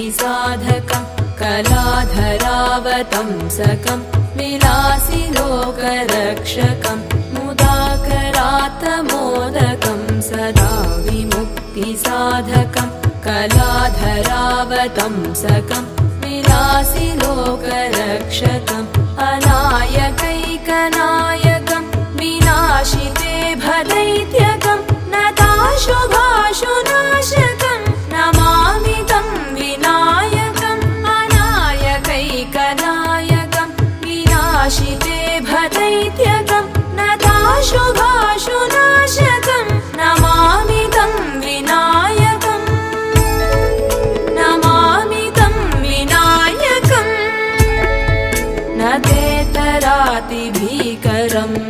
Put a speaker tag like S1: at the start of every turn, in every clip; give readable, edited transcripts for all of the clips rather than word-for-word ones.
S1: मुक्तिसाधकं कलाधरावतंसकं विलासि लोकरक्षकं मुदाकरात्मोदकं सदा विमुक्तिसाधकं कलाधरावतंसकं विलासि लोकरक्षकम् अनायकैकनायकं विनाशिते भदैत्यकं नताशुभाशुनाशकं नमामि तं विनायकम् अनायकैकनायकं विनाशिते भदैत्यकं नताशुभाशुनाशकं नमामि तं विनायकम् नमामि तं विनायकम् न तेतरातिभीकरं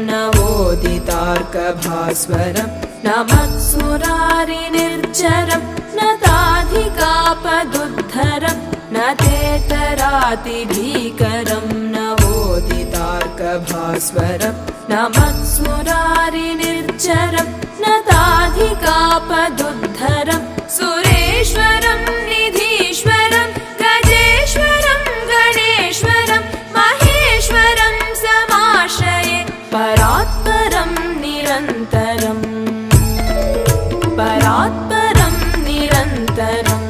S1: नवोदितार्कभास्वरं न मत्सुरारिनिर्झरं न ताधिकापदुद्धरं न तेतरातिभीकरं नवोदितार्कभास्वरं न मत्सुरारिनिर्झरं न ताधिकापदुद्धरं सुरेश्वरं निधीश्वरं गजेश्वरं गणेश्वरं महेश्वरं समाश्रये परात्परं निरन्तरम् परात्परं निरन्तरम्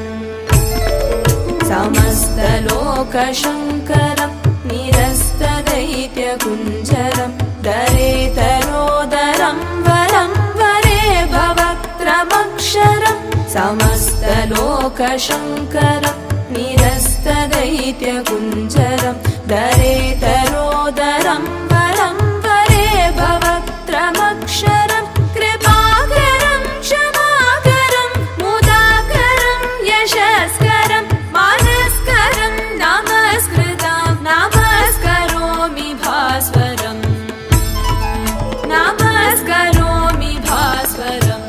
S1: समस्तलोकशङ्करं निरस्तदैत्यकुञ्जरं दरेतरोदरं वरं वरे भवक्त्रमक्षरं समस्तलोकशङ्करं निरस्तदैत्यकुञ्जरं दरेतरोदरं वरं वरे भवक्त्रमक्षरं कृपाकरं क्षमाकरं मुदाकरं यशस्करं मानस्करं नमस्कृतं नमस्करोमि भास्वरम् नमस्करोमि भास्वरम्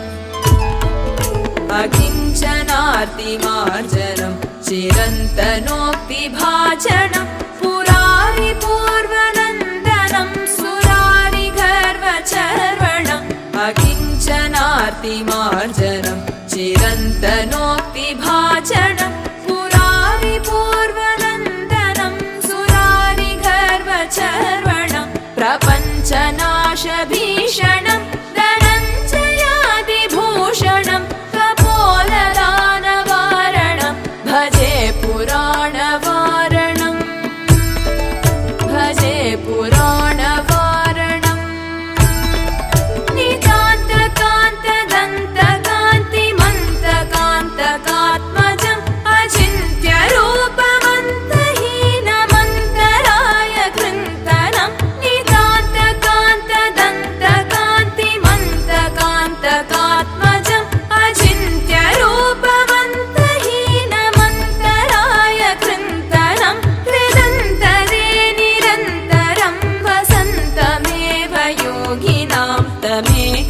S1: अकिञ्चनार्तिमार्जनं चिरन्तनोक्तिभाजनं पुरारिपूर्वनन्दनं सुरारिगर्वचर्वणम् अकिञ्चनार्तिमार्जनं चिरन्तनोक्तिभाजनं